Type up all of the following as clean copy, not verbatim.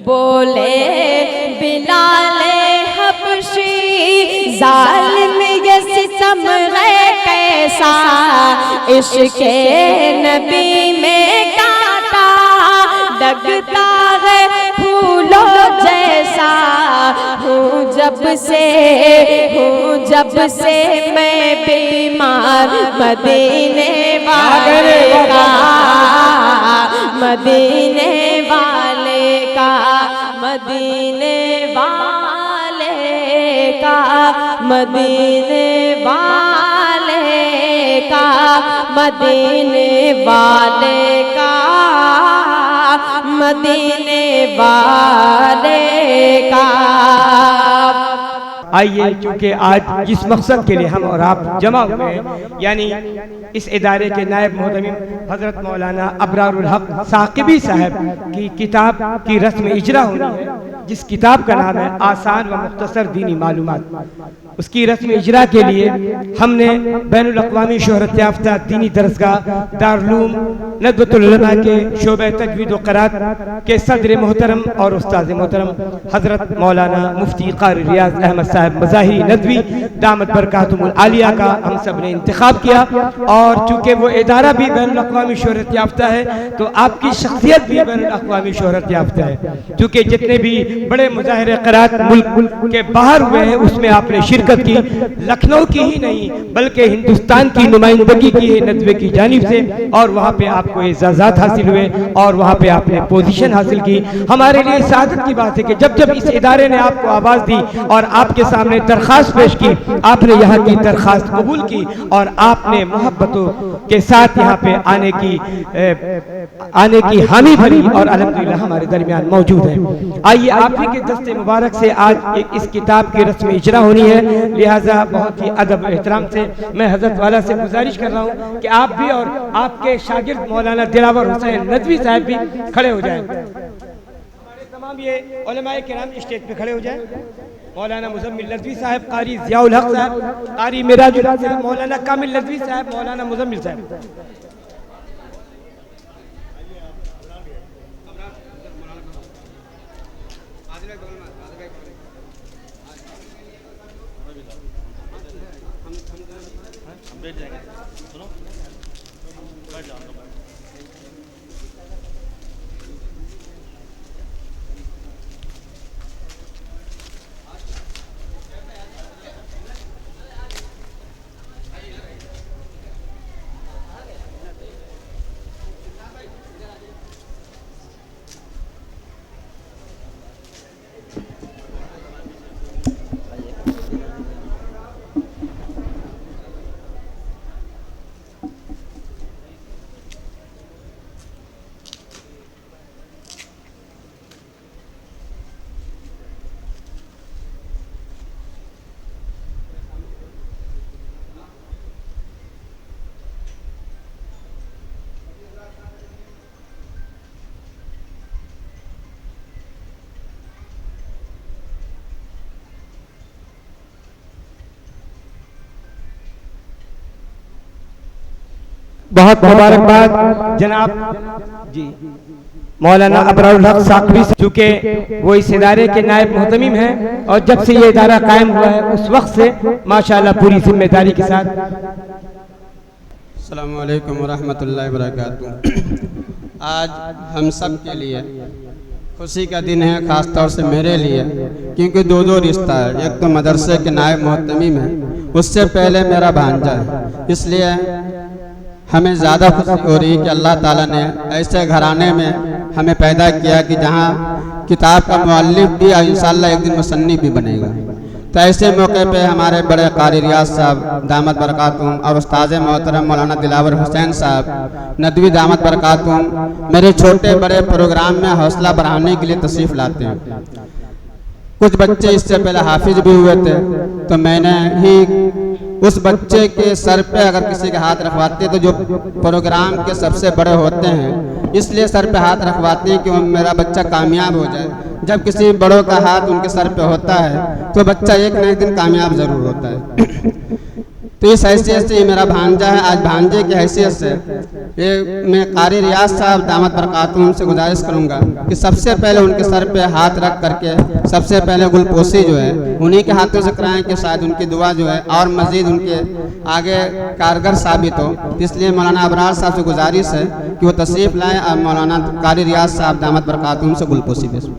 बोले बिलाले हबशी जालिम ये सितम है कैसा, इश्क़े नबी में कांटा लगता है फूलों जैसा। हूँ जब से मैं बीमार, मदीने वाले का, मदीने वाले का, मदीने वाले का, मदीने वाले का, मदीने वाले का, मदीने वाले का। आइए, क्योंकि आज जिस मकसद के लिए हम और आप जमा हुए हैं, यानी इस इदारे के नायब मोहतमिम हज़रत मौलाना अबरारुल हक साकिबी साहब की किताब की रस्म इजरा होनी है, जिस किताब का नाम है आसान व मुख्तसर दीनी मालूमात। उसकी रस्म इजरा के लिए हमने बैनुल अक़वामी शोहरत याफ्ता दीनी दरसगाह दारुल नदवतुल उलमा के शोबे तजवीद व क़रात के सदर मोहतरम और उस्ताद मोहतरम हज़रत मौलाना मुफ्ती क़ारी रियाज़ अहमद साहब मज़ाहिरी नदवी दामत बरकातुहुल आलिया का हम सब ने इंतखाब किया। और चूँकि वो इदारा भी बैनुल अक़वामी शोहरत याफ्ता है, तो आपकी शख्सियत भी बैनुल अक़वामी शोहरत याफ्ता है। चूँकि जितने भी बड़े मुजाहिरे क़रात मुल्क के बाहर हुए हैं, उसमें आपने शिरकत की। लखनऊ की ही नहीं बल्कि हिंदुस्तान की नुमाइंदगी की है नदवे की जानिब से, और वहाँ पे आपको एजाज़ात हासिल हुए और वहाँ पे आपने पोजीशन हासिल की। हमारे लिए सादत की बात है कि जब जब इस इदारे ने आपको आवाज़ दी और आपके सामने दरख्वास्त पेश की, आपने यहाँ की दरख्वास्त कबूल की और आपने मोहब्बतों के साथ यहाँ पे आने की हामी भरी और अल्हम्दुलिल्लाह हमारे दरमियान मौजूद है। आइए, आप ही के दस्ते मुबारक से आज इस किताब की रस्म इजरा होनी है, लिहाजा बहुत ही अदब एहतराम से मैं हज़रत वाला से गुजारिश कर रहा हूँ कि आप भी और आपके शागिर्द मौलाना दिलावर हुसैन नदवी साहब भी खड़े हो जाएं। हमारे तमाम ये उलमाए किराम स्टेज पे खड़े हो जाएं। मौलाना मुज़म्मिल नदवी साहब, कारी ज़ियाउल हक साहब, कारी मिराजुल हक साहब, मौलाना कामिल नदवी साहब, मौलाना मुज़म्मिल साहब। बहुत मुबारकबाद जनाब जी मौलाना अबरारुल हक साकिबी, चूँकि वो इस इदारे के नायब मोहतमिम हैं और जब से ये इदारा कायम हुआ है उस वक्त से माशाअल्लाह पूरी जिम्मेदारी के साथ। अस्सलामु अलैकुम वरहमतुल्लाहि वबरकातुहू। आज हम सब के लिए खुशी का दिन है, ख़ास तौर से मेरे लिए, क्योंकि दो रिश्ता है। एक तो मदरसे के नायब मोहतमिम है, उससे पहले मेरा भांजा है, इसलिए हमें ज़्यादा खुशी हो रही है कि अल्लाह ताला ने ऐसे घराने में हमें पैदा किया कि जहाँ किताब का मुअल्लिफ भी इंशाअल्लाह एक दिन मुसन्निफ भी बनेगा। तो ऐसे मौके पे हमारे बड़े कारी रियाज़ साहब दामत बरकातुहुम और उस्ताद मोहतरम मौलाना दिलावर हुसैन साहब नदवी दामत बरकातुहुम मेरे छोटे बड़े प्रोग्राम में हौसला बढ़ाने के लिए तशरीफ़ लाते हैं। कुछ बच्चे इससे पहले हाफिज भी हुए थे, तो मैंने ही उस बच्चे के सर पे अगर किसी के हाथ रखवाते तो जो प्रोग्राम के सबसे बड़े होते हैं, इसलिए सर पे हाथ रखवाते हैं कि मेरा बच्चा कामयाब हो जाए। जब किसी बड़ों का हाथ उनके सर पे होता है तो बच्चा एक न एक दिन कामयाब ज़रूर होता है। तो इस हैसियत से ये मेरा भांजा है। आज भांजे की हैसियत से ये मैं कारी रियाज साहब दामद बरकातुहू से गुजारिश करूंगा कि सबसे पहले उनके सर पे हाथ रख करके सबसे पहले गुलपोशी जो है उन्हीं के हाथों से कराएं कि शायद उनकी दुआ जो है और मज़ीद उनके आगे कारगर साबित हो। इसलिए मौलाना अबरार साहब से गुजारिश है कि वो तशरीफ़ लाएँ और मौलाना कारी रियाज साहब दामद बरकातुहू से गुलपोशी पेश।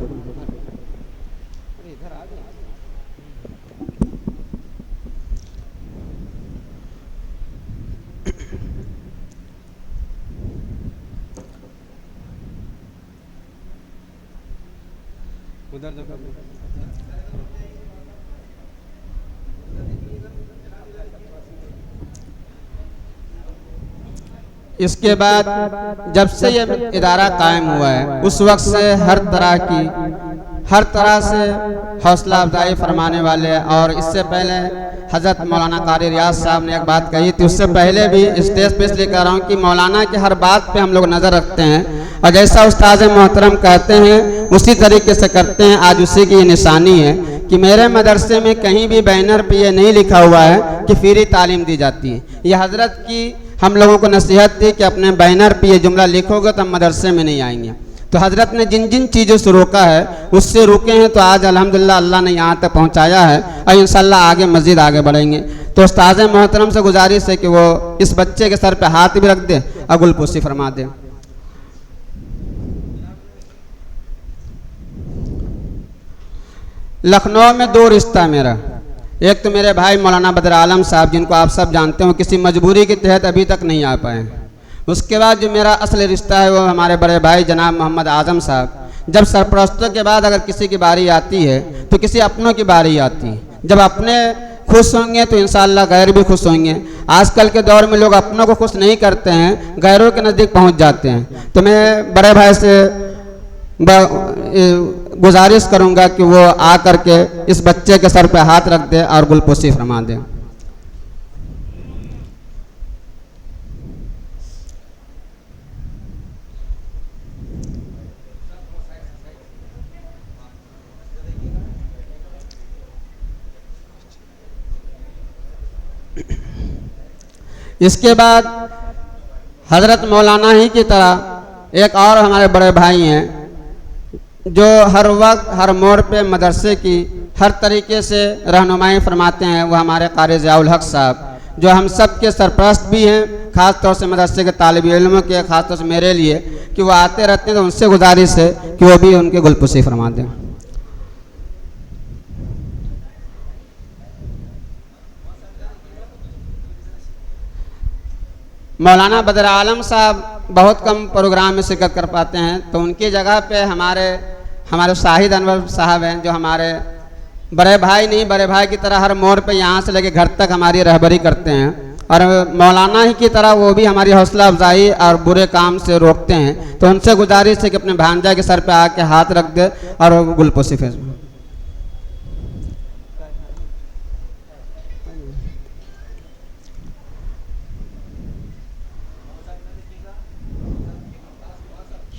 इसके बाद जब से ये इदारा कायम हुआ है उस वक्त से हर तरह से हौसला अफजाई फरमाने वाले, और इससे पहले हज़रत मौलाना कारी रियाज साहब ने एक बात कही थी, उससे पहले भी स्टेज पे इसलिए कह रहा हूँ कि मौलाना की हर बात पे हम लोग नज़र रखते हैं और जैसा उस्ताद मोहतरम कहते हैं उसी तरीके से करते हैं। आज उसी की ये निशानी है कि मेरे मदरसे में कहीं भी बैनर पे ये नहीं लिखा हुआ है कि फ्री तालीम दी जाती है। ये हज़रत की हम लोगों को नसीहत थी कि अपने बैनर पे ये जुमला लिखोगे तो हम मदरसे में नहीं आएंगे। तो हज़रत ने जिन जिन चीज़ों से रोका है उससे रुके हैं, तो आज अल्हम्दुलिल्लाह अल्लाह ने यहाँ तक पहुँचाया है और इंशाअल्लाह आगे मज़ीद आगे बढ़ेंगे। तो उस्ताद मोहतरम से गुजारिश है कि वो इस बच्चे के सर पे हाथ भी रख दे और गुलपोशी फरमा दे। लखनऊ में दो रिश्ता मेरा, एक तो मेरे भाई मौलाना बदर आलम साहब जिनको आप सब जानते हो, किसी मजबूरी के तहत अभी तक नहीं आ पाए। उसके बाद जो मेरा असली रिश्ता है वो हमारे बड़े भाई जनाब मोहम्मद आज़म साहब। जब सरपरस्तों के बाद अगर किसी की बारी आती है तो किसी अपनों की बारी आती है। जब अपने खुश होंगे तो इंशाअल्लाह गैर भी खुश होंगे। आजकल के दौर में लोग अपनों को खुश नहीं करते हैं, गैरों के नज़दीक पहुंच जाते हैं। तो मैं बड़े भाई से गुजारिश करूंगा कि वो आ करके इस बच्चे के सर पे हाथ रख दे और गुलपोशी फरमा दे। इसके बाद हज़रत मौलाना ही की तरह एक और हमारे बड़े भाई हैं जो हर वक्त हर मोड़ पे मदरसे की हर तरीके से रहनुमाई फरमाते हैं। वो हमारे कारी ज़ियाउल हक साहब जो हम सब के सरपरस्त भी हैं, ख़ास तौर से मदरसे के तालिब इल्मों के, ख़ास तौर से मेरे लिए कि वो आते रहते हैं। तो उनसे गुजारिश है कि वो भी उनके गुलपोशी फरमा दें। मौलाना बदर आलम साहब बहुत कम प्रोग्राम में शिरकत कर पाते हैं, तो उनकी जगह पे हमारे शाहिद अनवर साहब हैं जो हमारे बड़े भाई नहीं, बड़े भाई की तरह हर मोड़ पे यहाँ से लेके घर तक हमारी रहबरी करते हैं। और मौलाना ही की तरह वो भी हमारी हौसला अफजाई और बुरे काम से रोकते हैं। तो उनसे गुजारिश है कि अपने भांजा के सर पे आके हाथ रख दे और वो गुलपोशी फेस।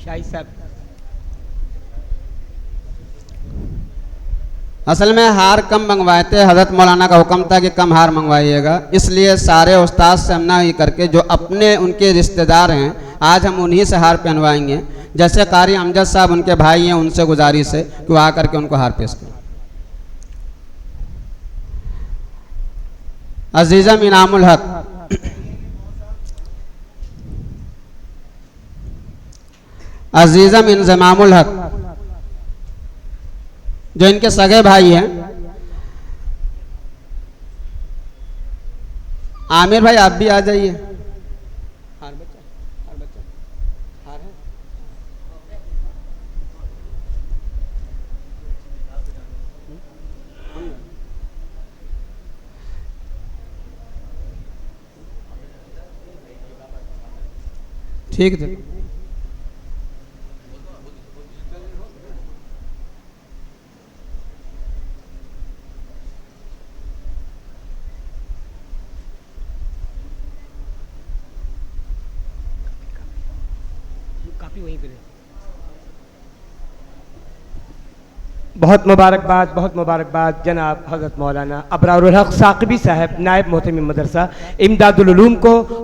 शाही साहब असल में हार कम मंगवाए थे, हज़रत मौलाना का हुक्म था कि कम हार मंगवाइएगा, इसलिए सारे उस्ताद से हमना ये करके जो अपने उनके रिश्तेदार हैं आज हम उन्हीं से हार पहनवाएंगे। जैसे कारी अमजद साहब उनके भाई हैं, उनसे गुजारिश है कि वो आकर के उनको हार पेश करें। अजीज़म इनामुल हक, अजीज़म इंज़मामुल हक जो इनके सगे भाई हैं। आमिर भाई आप भी आ जाइए। हार बच्चा हार है। ठीक है। बहुत मुबारकबाद जनाब हज़रत मौलाना अबरारुल हक साक़िबी साहब नायब मोहतमिम मदरसा इमदादुल उलूम को।